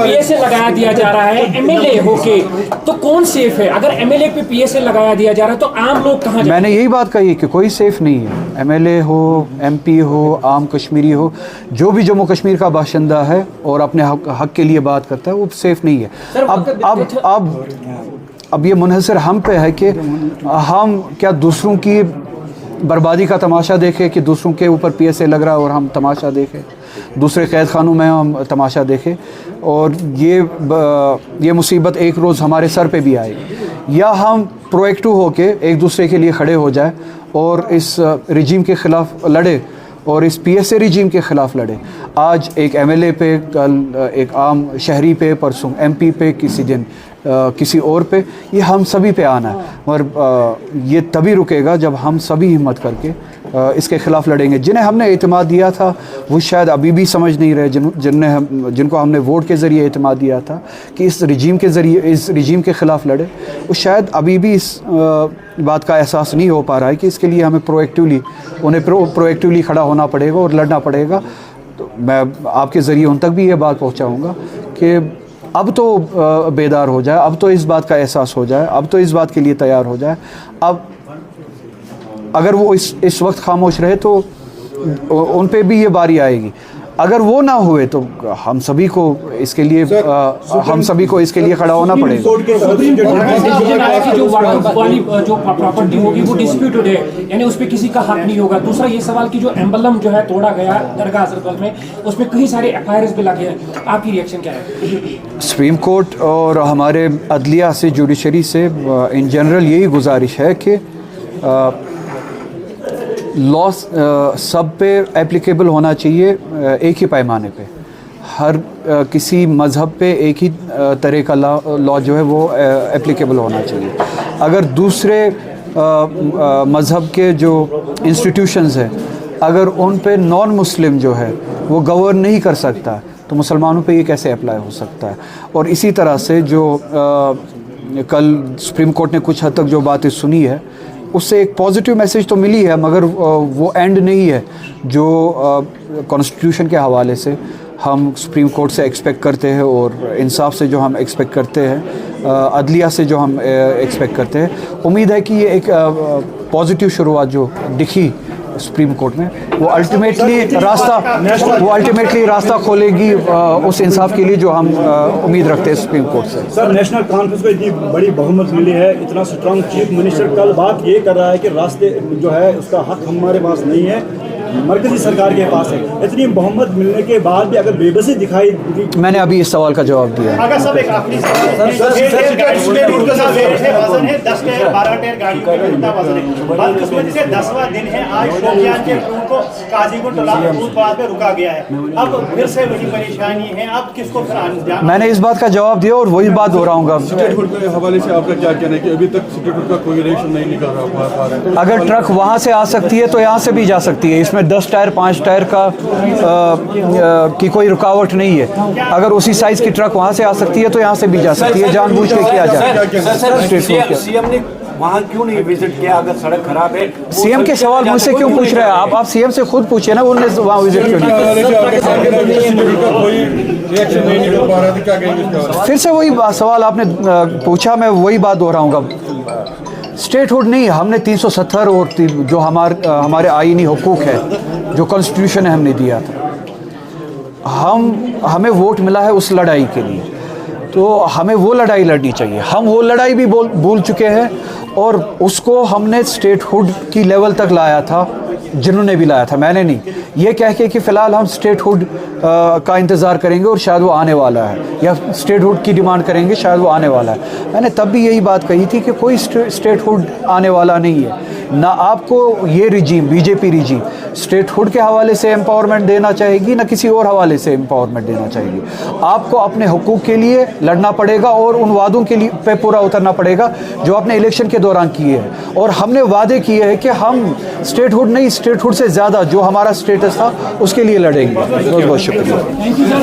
PSA लगाया दिया जा रहा है एमएलए होके, तो कौन सेफ है? अगर एमएलए पे पीएसए लगाया दिया जा रहा है तो आम लोग कहाँ जाएंगे? मैंने यही बात कही कि कोई सेफ नहीं है। एमएलए हो, एमपी हो, आम कश्मीरी हो, जो भी जम्मू कश्मीर का बाशिंदा है और अपने हक के लिए बात करता है, वो सेफ नहीं है। अब ये मुनहसर हम पे है कि हम क्या दूसरों की बर्बादी का तमाशा देखें, कि दूसरों के ऊपर पीएसए लग रहा है और हम तमाशा देखें, दूसरे कैद खानों में हम तमाशा देखें, और ये मुसीबत एक रोज़ हमारे सर पे भी आएगी। या हम प्रोएक्टिव होके एक दूसरे के लिए खड़े हो जाए और इस रिजीम के ख़िलाफ़ लड़े और इस पीएसए रिजीम के ख़िलाफ़ लड़े। आज एक एमएलए पे, कल एक आम शहरी पे, परसों एमपी पे, किसी दिन किसी और पे, ये हम सभी पे आना है। और ये तभी रुकेगा जब हम सभी हिम्मत करके इसके ख़िलाफ़ लड़ेंगे। जिन्हें हमने एतमाद दिया था वो शायद अभी भी समझ नहीं रहे, जिनको हमने वोट के ज़रिए एतमाद दिया था कि इस रिजीम के ज़रिए, इस रिजीम के ख़िलाफ़ लड़े, वो शायद अभी भी इस बात का एहसास नहीं हो पा रहा है कि इसके लिए हमें प्रोएक्टिवली खड़ा होना पड़ेगा और लड़ना पड़ेगा। तो मैं आपके ज़रिए उन तक भी ये बात पहुँचाऊँगा कि अब तो बेदार हो जाए, अब तो इस बात का एहसास हो जाए, अब तो इस बात के लिए तैयार हो जाए। अब अगर वो इस वक्त खामोश रहे तो उन पे भी ये बारी आएगी। अगर वो ना हुए तो हम सभी को इसके लिए खड़ा होना पड़ेगा। जो प्रॉपर्टी होगी वो डिस्प्यूटेड है, यानी उस पर किसी का हक नहीं होगा। दूसरा ये सवाल कि जो एम्बलम जो है तोड़ा गया दरगाह हजरतबल में, उसमें कई सारे एफआईआर भी लगे हैं, आपकी रिएक्शन क्या है? सुप्रीम कोर्ट और हमारे अदलिया से, जुडिशरी से इन जनरल यही गुजारिश है कि लॉ सब पे एप्लीकेबल होना चाहिए एक ही पैमाने पे। हर किसी मज़हब पे एक ही तरह का लॉ जो है वो एप्लीकेबल होना चाहिए। अगर दूसरे मज़हब के जो इंस्टीट्यूशंस हैं अगर उन पे नॉन मुस्लिम जो है वो गवर्न नहीं कर सकता तो मुसलमानों पे ये कैसे अप्लाई हो सकता है। और इसी तरह से जो कल सुप्रीम कोर्ट ने कुछ हद तक जो बातें सुनी है उससे एक पॉजिटिव मैसेज तो मिली है, मगर वो एंड नहीं है जो कॉन्स्टिट्यूशन के हवाले से हम सुप्रीम कोर्ट से एक्सपेक्ट करते हैं और इंसाफ से जो हम एक्सपेक्ट करते हैं, अदलिया से जो हम एक्सपेक्ट करते हैं। उम्मीद है कि ये एक पॉजिटिव शुरुआत जो दिखी सुप्रीम कोर्ट में वो अल्टीमेटली रास्ता खोलेगी उस इंसाफ के लिए जो हम उम्मीद रखते हैं सुप्रीम कोर्ट से। सर, नेशनल कॉन्फ्रेंस को इतनी बड़ी बहुमत मिली है, इतना स्ट्रांग चीफ मिनिस्टर कल बात ये कर रहा है कि रास्ते जो है उसका हक हमारे पास नहीं है, मरकजी सरकार के पास है। इतनी बहुमत मिलने के बाद भी अगर बेबसी दिखाई दी। मैंने अभी इस सवाल का जवाब दिया। अगर सब एक आखिरी सवाल है, 10 टायर 12 टायर गाड़ी का कितना वजन है? बदकिस्मती से 10वां दिन है आज शोपियान के क्रू को काजीगुंड पे रुका गया है। अब फिर से वही परेशानी है, अब किसको फिर मैंने इस बात का जवाब दिया और वही बात दोहराऊंगा। स्टेटहुड के हवाले से आपका क्या कहना है कि अभी तक स्टेटहुड का कोई रिएक्शन नहीं निकल रहा? अगर ट्रक वहाँ से आ सकती है तो यहाँ से भी जा सकती है। इसमें 10 टायर 5 टायर का की कोई रुकावट नहीं है। अगर उसी साइज की ट्रक वहाँ से आ सकती है तो यहाँ से भी जा सकती है, जानबूझ के किया जाए। सीएम ने वहाँ क्यों नहीं विजिट किया? अगर सड़क खराब है, सीएम के सवाल मुझसे क्यों पूछ रहे हैं आप सीएम से खुद पूछिए ना, उन्होंने वहाँ विजिट क्यों नहीं किया? फिर से वही सवाल आपने पूछा, मैं वही बात दोहराऊंगा। स्टेटहुड नहीं, हमने 370 और जो हमारे आईनी हुकूक है, जो कॉन्स्टिट्यूशन है हमने दिया था, हमें वोट मिला है उस लड़ाई के लिए, तो हमें वो लड़ाई लड़नी चाहिए। हम वो लड़ाई भी भूल चुके हैं और उसको हमने स्टेटहुड की लेवल तक लाया था, जिन्होंने भी लाया था, मैंने नहीं। ये कह के कि फ़िलहाल हम स्टेटहुड का इंतज़ार करेंगे और शायद वो आने वाला है, या स्टेटहुड की डिमांड करेंगे शायद वो आने वाला है। मैंने तब भी यही बात कही थी कि कोई स्टेटहुड आने वाला नहीं है। ना आपको ये रिजीम, बीजेपी रिजीम स्टेटहुड के हवाले से एम्पावरमेंट देना चाहेगी, ना किसी और हवाले से एम्पावरमेंट देना चाहेगी। आपको अपने हुकूक के लिए लड़ना पड़ेगा और उन वादों के लिए पे पूरा उतरना पड़ेगा जो आपने इलेक्शन के दौरान किए हैं। और हमने वादे किए हैं कि हम स्टेटहुड नहीं, स्टेटहुड से ज़्यादा जो हमारा स्टेटस था उसके लिए लड़ेंगे। बहुत बहुत शुक्रिया।